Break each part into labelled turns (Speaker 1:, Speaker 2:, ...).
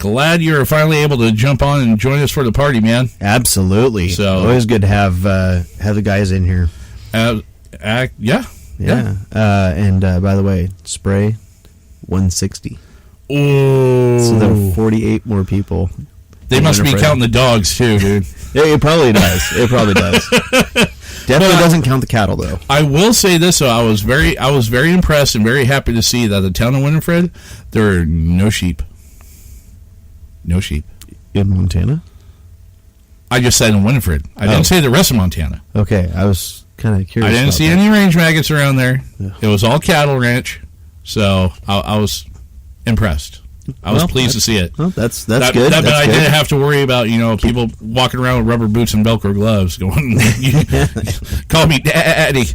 Speaker 1: glad you're finally able to jump on and join us for the party, man.
Speaker 2: Absolutely.
Speaker 1: So
Speaker 2: always good to have the guys in here.
Speaker 1: Yeah.
Speaker 2: And by the way, spray 160.
Speaker 1: Oh,
Speaker 2: so there are 48 more people.
Speaker 1: They must be counting the dogs too, dude.
Speaker 2: Yeah, it probably does. Definitely doesn't count the cattle, though.
Speaker 1: I will say this, though. I was very impressed and very happy to see that the town of Winifred, there are no sheep. No sheep.
Speaker 2: In Montana?
Speaker 1: I just said in Winifred. I didn't say the rest of Montana.
Speaker 2: Okay, I was kind of curious.
Speaker 1: I didn't see any range maggots around there. Yeah. It was all cattle ranch, so I was impressed. I was pleased to see it.
Speaker 2: Well, that's good. But
Speaker 1: I didn't have to worry about people walking around with rubber boots and Velcro gloves going, call me daddy.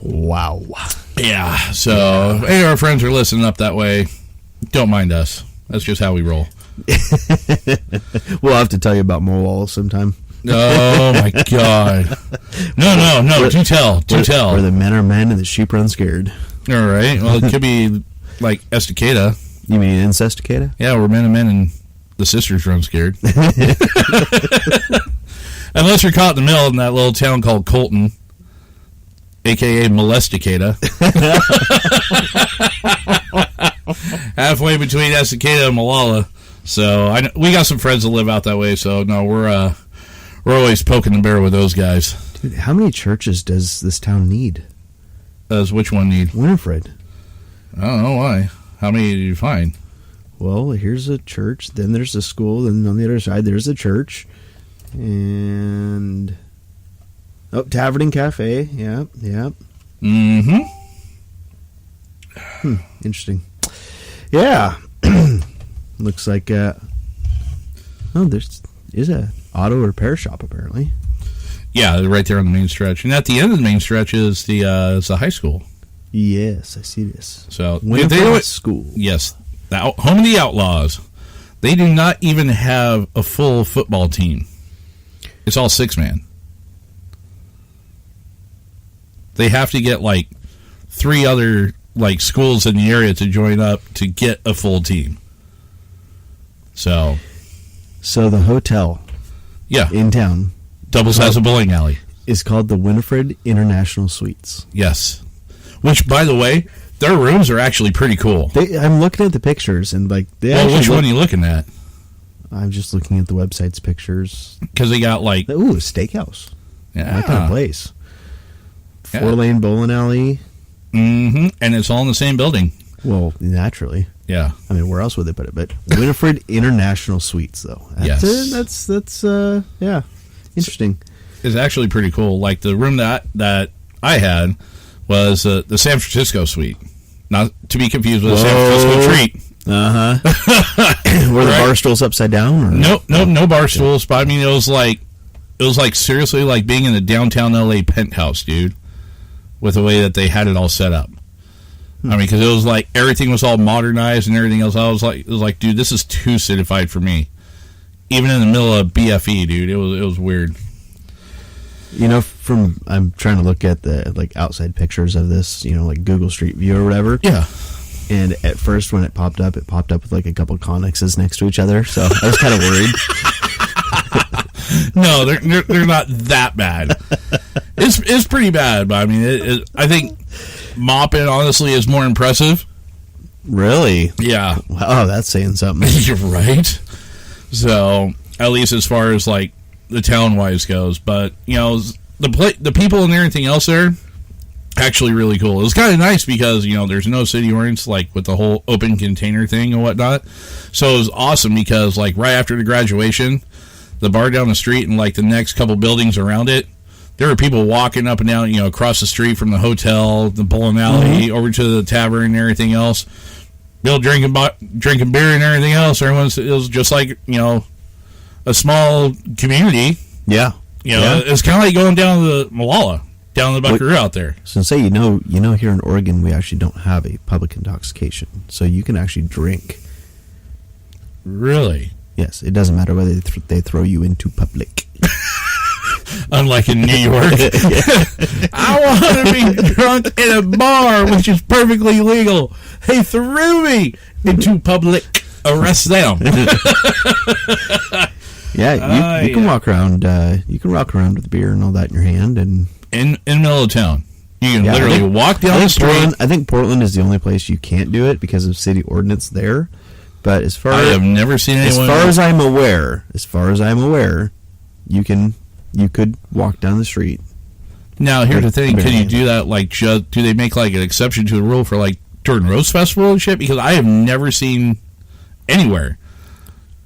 Speaker 2: Wow.
Speaker 1: Yeah. So any of our friends are listening up that way, don't mind us. That's just how we roll.
Speaker 2: We'll have to tell you about Mowall sometime.
Speaker 1: Oh my God! No! Do tell.
Speaker 2: Where the men are men and the sheep run scared.
Speaker 1: All right. Well, it could be like Estacada.
Speaker 2: You mean Incesticada?
Speaker 1: Yeah, where men are men and the sisters run scared. Unless you're caught in the middle in that little town called Colton, a.k.a. Molesticada. Halfway between Estacada and Malala. So we got some friends that live out that way. So no, we're always poking the bear with those guys.
Speaker 2: Dude, how many churches does this town need?
Speaker 1: Does which one need?
Speaker 2: Winifred.
Speaker 1: I don't know why. How many did you find?
Speaker 2: Well, here's a church, then there's a school, then on the other side there's a church. And... Tavern and Cafe. Yeah.
Speaker 1: Mm-hmm.
Speaker 2: Interesting. Yeah. Looks like... there's a auto repair shop, apparently.
Speaker 1: Yeah, right there on the main stretch. And at the end of the main stretch is the high school.
Speaker 2: Yes, I see this.
Speaker 1: So
Speaker 2: Winifred School.
Speaker 1: Yes, home of the Outlaws. They do not even have a full football team. It's all 6-man. They have to get like 3 other schools in the area to join up to get a full team. So
Speaker 2: the hotel, in town,
Speaker 1: doubles as a bowling alley,
Speaker 2: is called the Winifred International Suites.
Speaker 1: Yes, which, by the way, their rooms are actually pretty cool.
Speaker 2: I'm looking at the pictures and which
Speaker 1: one are you looking at?
Speaker 2: I'm just looking at the website's pictures
Speaker 1: because they got a
Speaker 2: steakhouse.
Speaker 1: Yeah,
Speaker 2: that kind of place. 4-lane bowling alley.
Speaker 1: Mm-hmm. And it's all in the same building.
Speaker 2: Well, naturally.
Speaker 1: Yeah.
Speaker 2: I mean, where else would they put it? But Winifred International Suites, though. That's interesting.
Speaker 1: It's actually pretty cool. Like the room that I had was the San Francisco suite, not to be confused with the San Francisco treat.
Speaker 2: Were the bar stools upside down? Or?
Speaker 1: No bar stools. But I mean, it was like seriously like being in the downtown LA penthouse, dude. With the way that they had it all set up. I mean, because it was like everything was all modernized and everything else. It was like, dude, this is too citified for me. Even in the middle of BFE, dude, it was weird.
Speaker 2: I'm trying to look at the outside pictures of this, like Google Street View or whatever.
Speaker 1: Yeah.
Speaker 2: And at first, when it popped up with like a couple connexes next to each other. So I was kind of worried.
Speaker 1: No, they're not that bad. It's pretty bad, but I mean, I think mopping honestly is more impressive.
Speaker 2: Really?
Speaker 1: Yeah.
Speaker 2: Wow, that's saying something.
Speaker 1: You're right. So at least as far as like the town wise goes, but the people and everything else there, actually really cool. It was kind of nice because there's no city ordinance like with the whole open container thing and whatnot. So it was awesome because like right after the graduation, the bar down the street and like the next couple buildings around it, there were people walking up and down, across the street from the hotel, the bowling alley, over to the tavern and everything else. Bill drinking beer and everything else. It was just like, a small community.
Speaker 2: Yeah.
Speaker 1: It's kind of like going down to the Malala, down the Buckaroo out there.
Speaker 2: So say, here in Oregon, we actually don't have a public intoxication. So you can actually drink.
Speaker 1: Really?
Speaker 2: Yes, it doesn't matter whether they throw you into public.
Speaker 1: unlike in New York. I want to be drunk in a bar, which is perfectly legal. They threw me into public. Arrest them.
Speaker 2: Yeah, you can walk around. You can walk around with beer and all that in your hand, and
Speaker 1: in the middle of town, you can literally walk down the street.
Speaker 2: I think Portland is the only place you can't do it because of city ordinance there. But I
Speaker 1: have never seen anyone.
Speaker 2: As far as I'm aware, you could walk down the street.
Speaker 1: Now, here's the thing: can you do that? Like, do they make like an exception to the rule for like during Rose Festival and shit? Because I have never seen anywhere,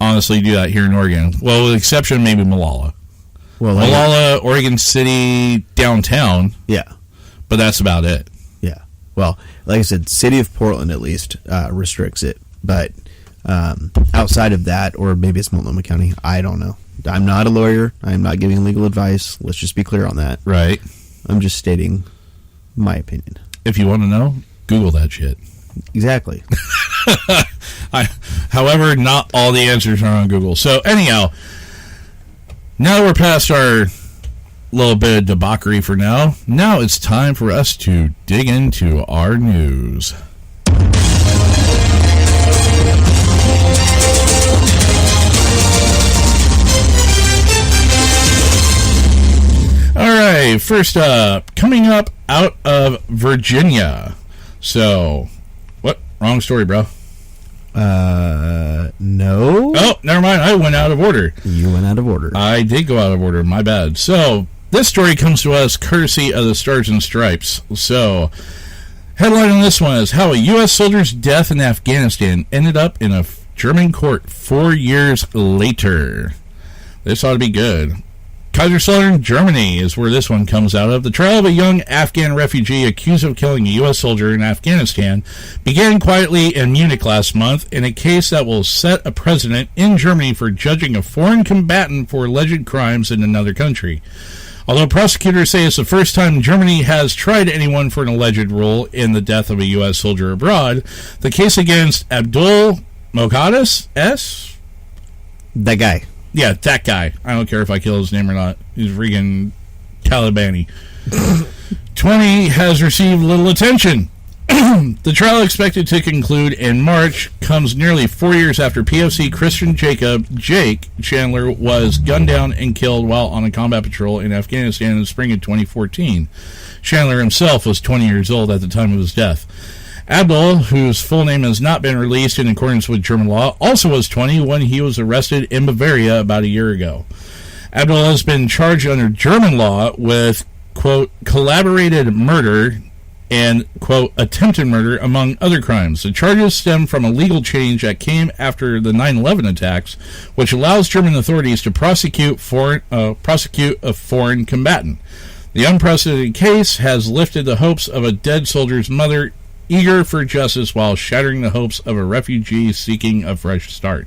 Speaker 1: honestly, do that here in Oregon. Well, with the exception of maybe Malala. Well, Malala, Oregon City, downtown.
Speaker 2: Yeah.
Speaker 1: But that's about it.
Speaker 2: Yeah. Well, like I said, City of Portland at least restricts it. But outside of that, or maybe it's Multnomah County, I don't know. I'm not a lawyer. I'm not giving legal advice. Let's just be clear on that.
Speaker 1: Right.
Speaker 2: I'm just stating my opinion.
Speaker 1: If you want to know, Google that shit.
Speaker 2: Exactly.
Speaker 1: However, not all the answers are on Google. So, anyhow, now that we're past our little bit of debauchery for now it's time for us to dig into our news. All right, first up, coming up out of Virginia. So, what? Wrong story, bro.
Speaker 2: No.
Speaker 1: Oh, never mind. I went out of order.
Speaker 2: You went out of order.
Speaker 1: I did go out of order. My bad. So, this story comes to us courtesy of the Stars and Stripes. So, headline on this one is how a U.S. soldier's death in Afghanistan ended up in a German court 4 years later. This ought to be good. Kaiserslautern, Germany is where this one comes out of. The trial of a young Afghan refugee accused of killing a U.S. soldier in Afghanistan began quietly in Munich last month in a case that will set a precedent in Germany for judging a foreign combatant for alleged crimes in another country. Although prosecutors say it's the first time Germany has tried anyone for an alleged role in the death of a U.S. soldier abroad, the case against Abdul Moqaddis S?
Speaker 2: That guy.
Speaker 1: Yeah, that guy. I don't care if I kill his name or not. He's freaking Talibani. 20 has received little attention. The trial, expected to conclude in March, comes nearly 4 years after PFC Christian Jake Chandler was gunned down and killed while on a combat patrol in Afghanistan in the spring of 2014. Chandler himself was 20 years old at the time of his death. Abdul, whose full name has not been released in accordance with German law, also was 20 when he was arrested in Bavaria about a year ago. Abdul has been charged under German law with, quote, collaborated murder and, quote, attempted murder, among other crimes. The charges stem from a legal change that came after the 9/11 attacks, which allows German authorities to prosecute a foreign combatant. The unprecedented case has lifted the hopes of a dead soldier's mother, eager for justice, while shattering the hopes of a refugee seeking a fresh start.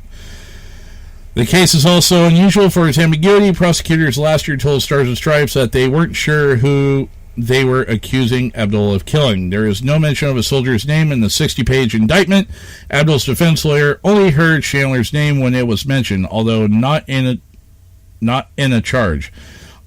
Speaker 1: The case is also unusual for its ambiguity. Prosecutors last year told Stars and Stripes that they weren't sure who they were accusing Abdul of killing. There is no mention of a soldier's name in the 60-page indictment. Abdul's defense lawyer only heard Chandler's name when it was mentioned, although not in a charge.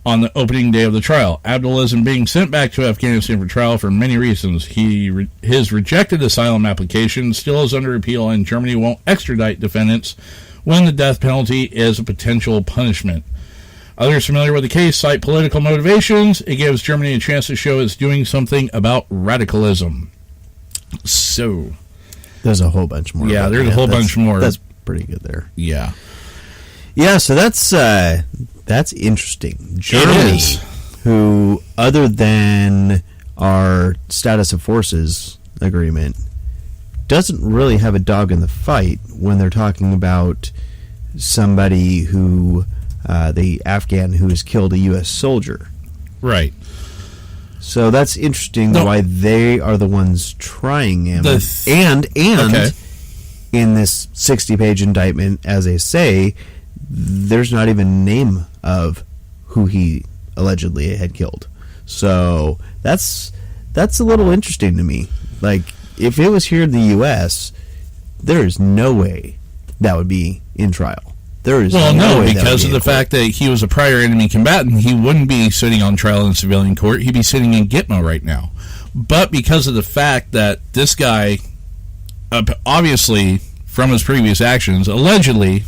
Speaker 1: On the opening day of the trial, Abdul isn't being sent back to Afghanistan for trial for many reasons. His rejected asylum application still is under appeal, and Germany won't extradite defendants when the death penalty is a potential punishment. Others familiar with the case cite political motivations. It gives Germany a chance to show it's doing something about radicalism. So,
Speaker 2: there's a whole bunch more.
Speaker 1: Yeah, there's a whole bunch more.
Speaker 2: That's pretty good there.
Speaker 1: Yeah.
Speaker 2: Yeah, so that's interesting. Germany, who, other than our status of forces agreement, doesn't really have a dog in the fight when they're talking about somebody who, the Afghan who has killed a U.S. soldier.
Speaker 1: Right.
Speaker 2: So that's interesting why they are the ones trying him. And
Speaker 1: okay,
Speaker 2: in this 60-page indictment, as they say, there's not even a name of who he allegedly had killed. So that's a little interesting to me. Like, if it was here in the U.S., there is no way that would be in trial. There is
Speaker 1: well, no,
Speaker 2: way that
Speaker 1: because
Speaker 2: would
Speaker 1: of
Speaker 2: be
Speaker 1: the fact that he was a prior enemy combatant, he wouldn't be sitting on trial in civilian court. He'd be sitting in Gitmo right now. But because of the fact that this guy, obviously, from his previous actions, allegedly,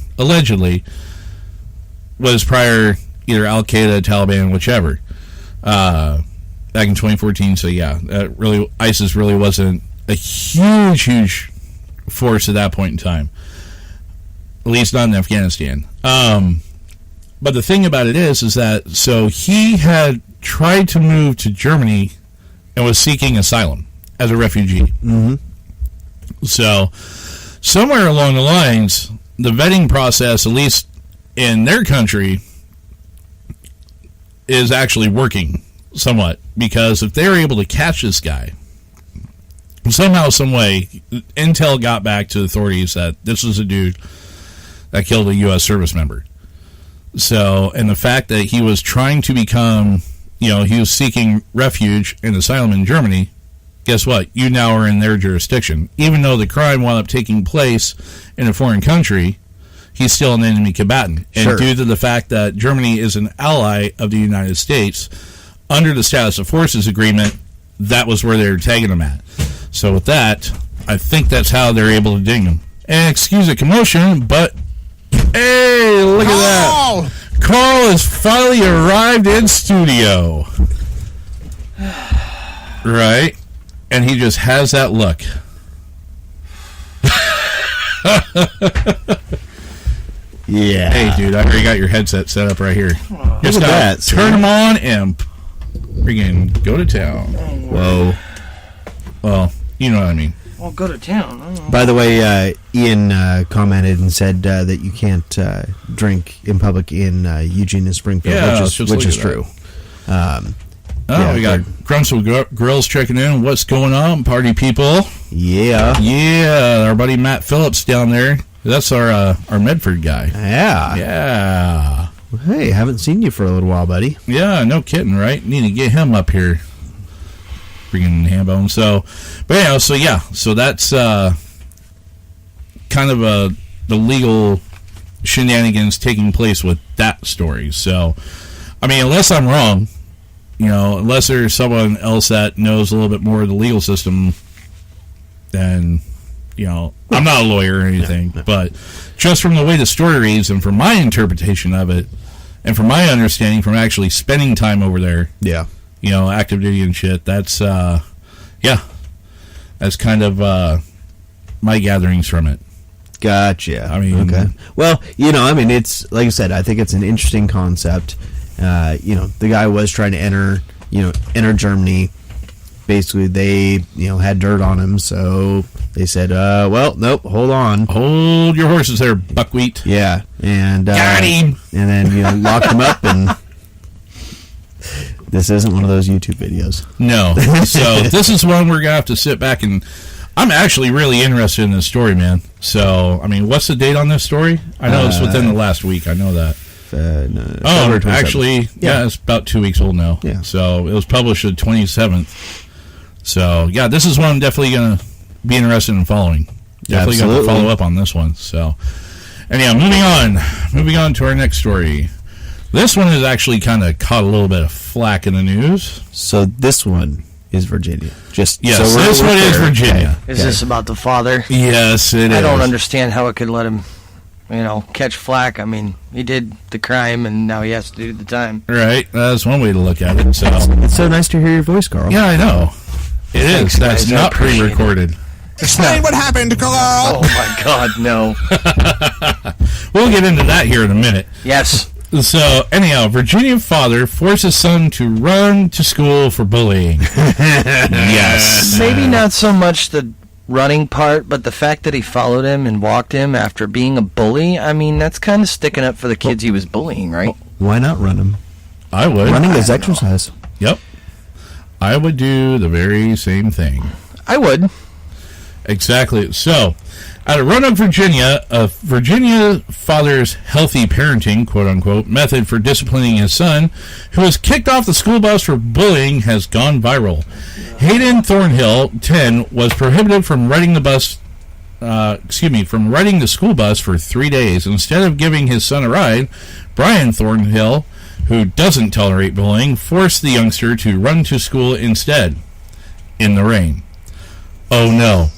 Speaker 1: was prior either Al Qaeda, Taliban, whichever, back in 2014. So yeah, ISIS really wasn't a huge force at that point in time. At least not in Afghanistan. But the thing about it is that so he had tried to move to Germany and was seeking asylum as a refugee.
Speaker 2: Mm-hmm.
Speaker 1: So somewhere along the lines, the vetting process, at least in their country, is actually working somewhat, because if they're able to catch this guy somehow, some way, intel got back to authorities that this was a dude that killed a U.S. service member. So, and the fact that he was trying to become, he was seeking refuge and asylum in Germany, guess what? You now are in their jurisdiction. Even though the crime wound up taking place in a foreign country, he's still an enemy combatant. And
Speaker 2: sure.
Speaker 1: Due to the fact that Germany is an ally of the United States, under the Status of Forces Agreement, that was where they were tagging him at. So with that, I think that's how they're able to ding him. And excuse the commotion, but hey, look at that. Carl has finally arrived in studio. Right? And he just has that look.
Speaker 2: Yeah.
Speaker 1: Hey, dude, I already got your headset set up right here. Just
Speaker 2: look at that.
Speaker 1: Turn them on and freaking go to town.
Speaker 2: Whoa.
Speaker 1: Well, you know what I mean.
Speaker 3: Well, go to town.
Speaker 2: By the way, Ian commented and said that you can't drink in public in Eugene and Springfield,
Speaker 1: Yeah,
Speaker 2: which is true.
Speaker 1: We got Gruntsville Grills checking in. What's going on, party people?
Speaker 2: Yeah.
Speaker 1: Our buddy Matt Phillips down there. That's our Medford guy. Yeah.
Speaker 2: Hey, haven't seen you for a little while, buddy.
Speaker 1: Yeah, no kidding, right? Need to get him up here. Freaking Hambone. So, but anyhow, so that's kind of the legal shenanigans taking place with that story. So, I mean, unless I'm wrong, unless there's someone else that knows a little bit more of the legal system, then, I'm not a lawyer or anything, but just from the way the story reads and from my interpretation of it, and from my understanding from actually spending time over there, active duty and shit, that's kind of my gatherings from it.
Speaker 2: Gotcha.
Speaker 1: I mean,
Speaker 2: okay. Well, it's like I said, I think it's an interesting concept. The guy was trying to enter Germany. Basically, they, had dirt on him, so they said, nope, hold on.
Speaker 1: Hold your horses there, buckwheat.
Speaker 2: Yeah, and
Speaker 1: got him.
Speaker 2: And then, locked him up, and this isn't one of those YouTube videos.
Speaker 1: No. So, this is one we're going to have to sit back and... I'm actually really interested in this story, man. So, I mean, what's the date on this story? I know it's within the last week. I know that.
Speaker 2: No,
Speaker 1: actually, it's about 2 weeks old now.
Speaker 2: Yeah.
Speaker 1: So, it was published the 27th. So, yeah, this is one I'm definitely going to be interested in following. Definitely going to follow up on this one. So, anyhow, moving on to our next story. This one has actually kind of caught a little bit of flack in the news.
Speaker 2: So, this one is Virginia.
Speaker 1: This one is Virginia.
Speaker 3: Is this about the father?
Speaker 1: Yes, it is.
Speaker 3: I don't understand how it could let him, catch flack. I mean, he did the crime, and now he has to do the time.
Speaker 1: Right. That's one way to look at it. So
Speaker 2: it's so nice to hear your voice, Carl.
Speaker 1: Yeah, I know.
Speaker 3: Thanks,
Speaker 1: is. That's
Speaker 3: guys,
Speaker 1: not pre-recorded.
Speaker 4: Explain what happened, Carl.
Speaker 3: Oh, my God, no.
Speaker 1: We'll get into that here in a minute.
Speaker 3: Yes.
Speaker 1: So, anyhow, Virginia father forces son to run to school for bullying. Yes.
Speaker 3: Maybe not so much the running part, but the fact that he followed him and walked him after being a bully, I mean, that's kind of sticking up for the kids he was bullying, right?
Speaker 2: Why not run him?
Speaker 1: I would.
Speaker 2: Running is exercise.
Speaker 1: Yep. I would do the very same thing.
Speaker 3: I would.
Speaker 1: Exactly. So, out of Roanoke, Virginia, a Virginia father's healthy parenting, quote-unquote, method for disciplining his son, who was kicked off the school bus for bullying, has gone viral. Hayden Thornhill, 10, was prohibited from riding the bus from riding the school bus for 3 days. Instead of giving his son a ride, Brian Thornhill, who doesn't tolerate bullying, forced the youngster to run to school instead, in the rain. Oh no,